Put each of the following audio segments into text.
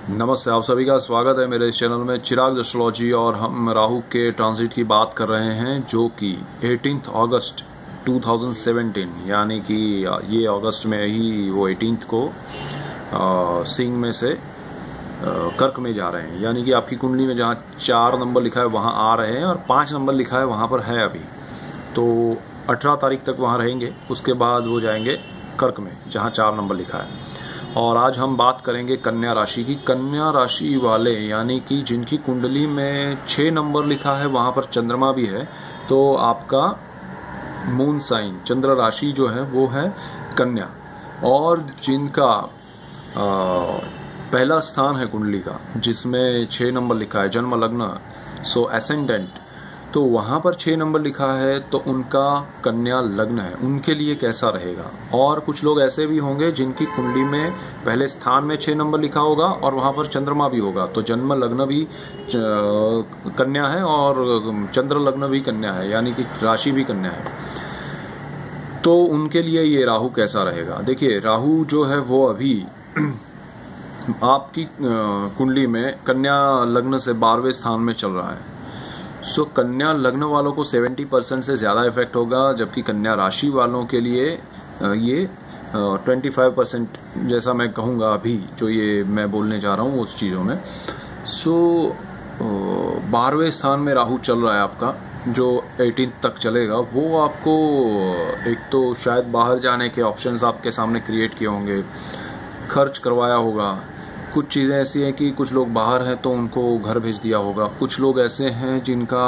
नमस्ते, आप सभी का स्वागत है मेरे इस चैनल में चिराग एस्ट्रोलॉजी। और हम राहु के ट्रांजिट की बात कर रहे हैं जो कि 18 अगस्त 2017 यानी कि ये अगस्त में ही वो 18 को सिंह में से कर्क में जा रहे हैं। यानी कि आपकी कुंडली में जहाँ 4 नंबर लिखा है वहाँ आ रहे हैं और 5 नंबर लिखा है वहाँ पर है अभी। तो 18 तारीख तक वहाँ रहेंगे, उसके बाद वो जाएंगे कर्क में जहाँ 4 नंबर लिखा है। और आज हम बात करेंगे कन्या राशि की। कन्या राशि वाले यानी कि जिनकी कुंडली में 6 नंबर लिखा है वहां पर चंद्रमा भी है, तो आपका मून साइन चंद्र राशि जो है वो है कन्या। और जिनका पहला स्थान है कुंडली का जिसमें 6 नंबर लिखा है जन्म लग्न सो एसेंडेंट, तो वहां पर 6 नंबर लिखा है तो उनका कन्या लग्न है, उनके लिए कैसा रहेगा। और कुछ लोग ऐसे भी होंगे जिनकी कुंडली में पहले स्थान में 6 नंबर लिखा होगा और वहां पर चंद्रमा भी होगा, तो जन्म लग्न भी कन्या है और चंद्र लग्न भी कन्या है, यानी कि राशि भी कन्या है। तो उनके लिए ये राहु कैसा रहेगा। देखिए, राहु जो है वो अभी आपकी कुंडली में कन्या लग्न से 12वें स्थान में चल रहा है। सो कन्या लग्न वालों को 70% से ज्यादा इफेक्ट होगा, जबकि कन्या राशि वालों के लिए ये 25% जैसा मैं कहूँगा अभी जो ये मैं बोलने जा रहा हूँ उस चीज़ों में। सो 12वें स्थान में राहु चल रहा है आपका, जो 18 तक चलेगा। वो आपको एक तो शायद बाहर जाने के ऑप्शंस आपके सामने क्रिएट किए होंगे, खर्च करवाया होगा। कुछ चीज़ें ऐसी हैं कि कुछ लोग बाहर हैं तो उनको घर भेज दिया होगा। कुछ लोग ऐसे हैं जिनका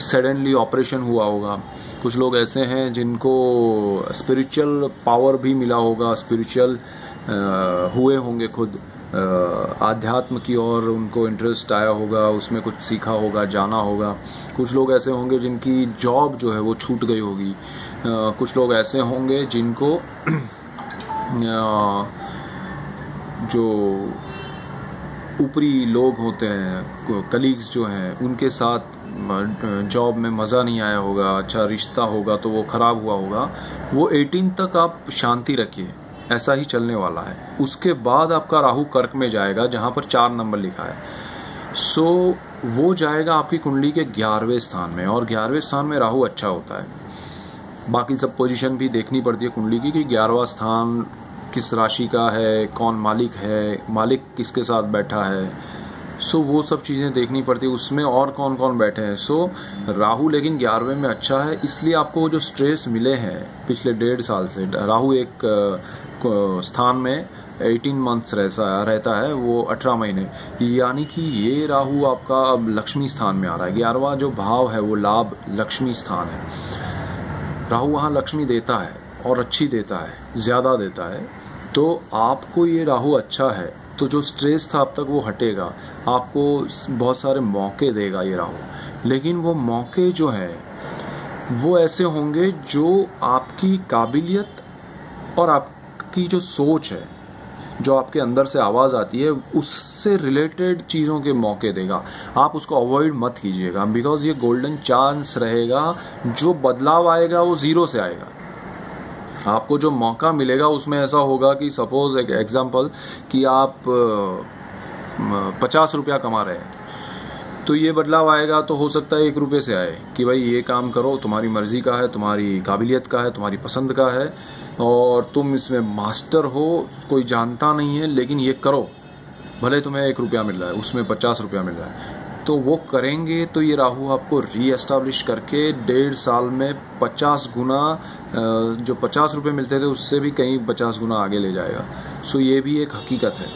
सडनली ऑपरेशन हुआ होगा। कुछ लोग ऐसे हैं जिनको स्पिरिचुअल पावर भी मिला होगा, स्पिरिचुअल हुए होंगे खुद, आध्यात्म की ओर उनको इंटरेस्ट आया होगा, उसमें कुछ सीखा होगा, जाना होगा। कुछ लोग ऐसे होंगे जिनकी जॉब जो है वो छूट गई होगी। कुछ लोग ऐसे होंगे जिनको जो ऊपरी लोग होते हैं, कलीग्स जो हैं, उनके साथ जॉब में मज़ा नहीं आया होगा, अच्छा रिश्ता होगा तो वो ख़राब हुआ होगा। वो 18 तक आप शांति रखिए, ऐसा ही चलने वाला है। उसके बाद आपका राहु कर्क में जाएगा जहाँ पर 4 नंबर लिखा है। सो वो जाएगा आपकी कुंडली के 11वें स्थान में, और 11वें स्थान में राहु अच्छा होता है। बाकी सब पोजीशन भी देखनी पड़ती है कुंडली की कि 11वां स्थान किस राशि का है, कौन मालिक है, मालिक किसके साथ बैठा है। सो वो सब चीज़ें देखनी पड़ती है, उसमें और कौन कौन बैठे हैं। सो राहु लेकिन 11वें में अच्छा है, इसलिए आपको जो स्ट्रेस मिले हैं पिछले 1.5 साल से, राहु एक स्थान में 18 मंथ्स रहता है, वो 18 महीने, यानी कि ये राहु आपका अब लक्ष्मी स्थान में आ रहा है। 11वां जो भाव है वो लाभ लक्ष्मी स्थान है। राहु वहाँ लक्ष्मी देता है और अच्छी देता है, ज़्यादा देता है। तो आपको ये राहु अच्छा है तो जो स्ट्रेस था अब तक वो हटेगा, आपको बहुत सारे मौके देगा ये राहु। लेकिन वो मौके जो है वो ऐसे होंगे जो आपकी काबिलियत और आपकी जो सोच है, जो आपके अंदर से आवाज़ आती है, उससे रिलेटेड चीज़ों के मौके देगा। आप उसको अवॉइड मत कीजिएगा, बिकॉज ये गोल्डन चांस रहेगा। जो बदलाव आएगा वो 0 से आएगा। आपको जो मौका मिलेगा उसमें ऐसा होगा कि सपोज एक एग्जांपल कि आप 50 रुपया कमा रहे हैं, तो ये बदलाव आएगा तो हो सकता है 1 रुपये से आए कि भाई ये काम करो, तुम्हारी मर्जी का है, तुम्हारी काबिलियत का है, तुम्हारी पसंद का है और तुम इसमें मास्टर हो, कोई जानता नहीं है, लेकिन ये करो, भले तुम्हें 1 रुपया मिल रहा है उसमें 50 रुपया मिल रहा है। तो वो करेंगे तो ये राहु आपको री एस्टाब्लिश करके 1.5 साल में 50 गुना, जो 50 रुपये मिलते थे उससे भी कहीं 50 गुना आगे ले जाएगा। सो ये भी एक हकीकत है।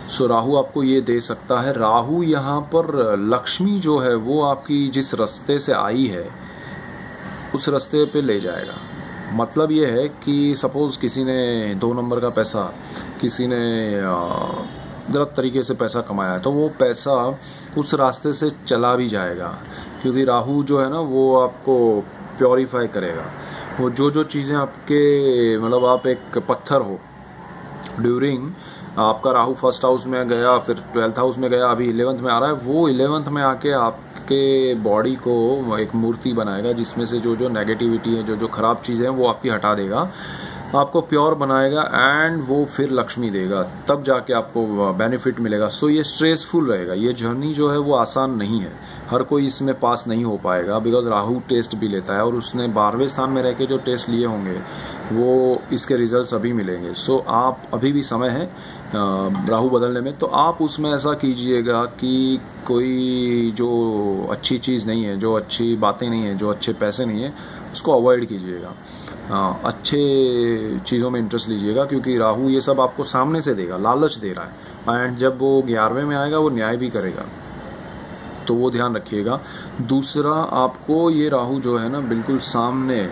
सो राहु आपको ये दे सकता है। राहु यहाँ पर लक्ष्मी जो है वो आपकी जिस रास्ते से आई है उस रास्ते पे ले जाएगा। मतलब ये है कि सपोज किसी ने 2 नंबर का पैसा, किसी ने गलत तरीके से पैसा कमाया है, तो वो पैसा उस रास्ते से चला भी जाएगा, क्योंकि राहु जो है ना वो आपको प्योरीफाई करेगा। वो जो चीज़ें आपके, मतलब आप एक पत्थर हो, ड्यूरिंग आपका राहु फर्स्ट हाउस में गया, फिर 12th हाउस में गया, अभी 11th में आ रहा है, वो 11th में आके आपके बॉडी को एक मूर्ति बनाएगा जिसमें से जो नेगेटिविटी है, जो खराब चीज़ें हैं वो आपकी हटा देगा। आपको प्योर बनाएगा एंड वो फिर लक्ष्मी देगा, तब जाके आपको बेनिफिट मिलेगा। सो ये स्ट्रेसफुल रहेगा, ये जर्नी जो है वो आसान नहीं है, हर कोई इसमें पास नहीं हो पाएगा, बिकॉज राहु टेस्ट भी लेता है और उसने 12वें स्थान में रह के जो टेस्ट लिए होंगे वो इसके रिजल्ट्स अभी मिलेंगे। सो आप अभी भी समय है राहु बदलने में, तो आप उसमें ऐसा कीजिएगा कि कोई जो अच्छी चीज़ नहीं है, जो अच्छी बातें नहीं है, जो अच्छे पैसे नहीं है, उसको अवॉइड कीजिएगा। अच्छे चीज़ों में इंटरेस्ट लीजिएगा, क्योंकि राहु ये सब आपको सामने से देगा, लालच दे रहा है, एंड जब वो 11वें में आएगा वो न्याय भी करेगा, तो वो ध्यान रखिएगा। दूसरा, आपको ये राहु जो है ना बिल्कुल सामने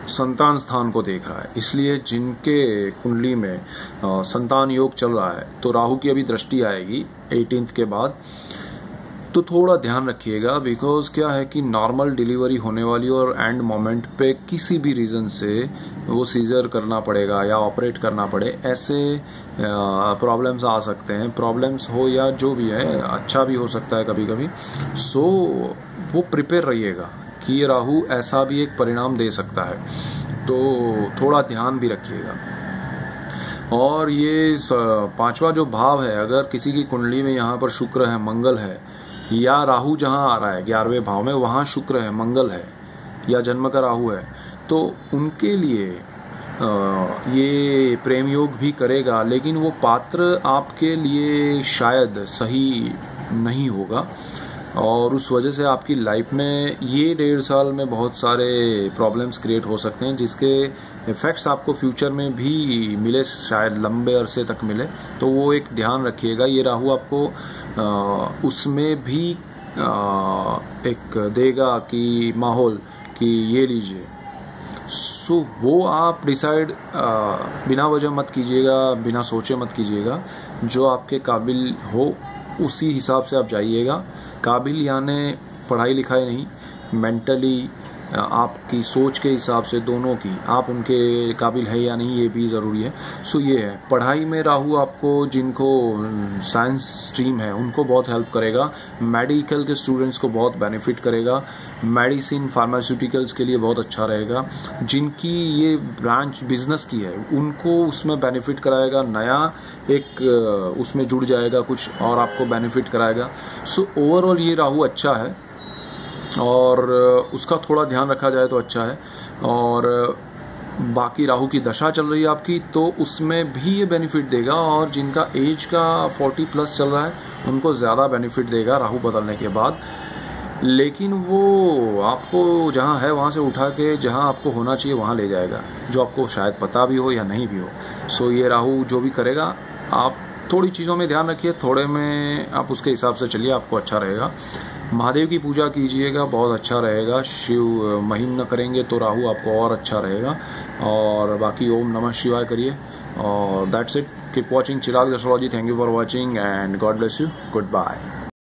संतान स्थान को देख रहा है, इसलिए जिनके कुंडली में संतान योग चल रहा है तो राहु की अभी दृष्टि आएगी 18th के बाद, तो थोड़ा ध्यान रखिएगा। बिकॉज क्या है कि नॉर्मल डिलीवरी होने वाली और एंड मोमेंट पे किसी भी रीज़न से वो सीजर करना पड़ेगा या ऑपरेट करना पड़े, ऐसे प्रॉब्लम्स आ सकते हैं। प्रॉब्लम्स हो या जो भी है, अच्छा भी हो सकता है कभी कभी। सो वो प्रिपेयर रहिएगा कि ये राहु ऐसा भी एक परिणाम दे सकता है, तो थोड़ा ध्यान भी रखिएगा। और ये 5वां जो भाव है, अगर किसी की कुंडली में यहाँ पर शुक्र है, मंगल है, या राहु जहाँ आ रहा है 11वें भाव में, वहाँ शुक्र है, मंगल है, या जन्म का राहु है, तो उनके लिए ये प्रेम योग भी करेगा, लेकिन वो पात्र आपके लिए शायद सही नहीं होगा, और उस वजह से आपकी लाइफ में ये 1.5 साल में बहुत सारे प्रॉब्लम्स क्रिएट हो सकते हैं, जिसके इफेक्ट्स आपको फ्यूचर में भी मिले, शायद लंबे अरसे तक मिले। तो वो एक ध्यान रखिएगा। ये राहु आपको उसमें भी एक देगा कि माहौल कि ये लीजिए। सो वो आप डिसाइड बिना वजह मत कीजिएगा, बिना सोचे मत कीजिएगा, जो आपके काबिल हो उसी हिसाब से आप जाइएगा। काबिल यानी पढ़ाई लिखाई नहीं, मेंटली आपकी सोच के हिसाब से दोनों की, आप उनके काबिल है या नहीं ये भी ज़रूरी है। सो ये है, पढ़ाई में राहु आपको, जिनको साइंस स्ट्रीम है उनको बहुत हेल्प करेगा, मेडिकल के स्टूडेंट्स को बहुत बेनिफिट करेगा, मेडिसिन फार्मास्यूटिकल्स के लिए बहुत अच्छा रहेगा, जिनकी ये ब्रांच बिजनेस की है उनको उसमें बेनिफिट कराएगा, नया एक उसमें जुड़ जाएगा कुछ और आपको बेनिफिट कराएगा। सो ओवरऑल ये राहु अच्छा है और उसका थोड़ा ध्यान रखा जाए तो अच्छा है। और बाकी राहु की दशा चल रही है आपकी, तो उसमें भी ये बेनिफिट देगा, और जिनका एज का 40+ चल रहा है उनको ज़्यादा बेनिफिट देगा राहु बदलने के बाद। लेकिन वो आपको जहाँ है वहाँ से उठा के जहाँ आपको होना चाहिए वहाँ ले जाएगा, जो आपको शायद पता भी हो या नहीं भी हो। सो ये राहु जो भी करेगा, आप थोड़ी चीज़ों में ध्यान रखिए, थोड़े में आप उसके हिसाब से चलिए, आपको अच्छा रहेगा। महादेव की पूजा कीजिएगा, बहुत अच्छा रहेगा। शिव महिमा करेंगे तो राहु आपको और अच्छा रहेगा। और बाकी ओम नमः शिवाय करिए, और that's it. Keep watching Chirag astrology. Thank you for watching and God bless you. Good bye.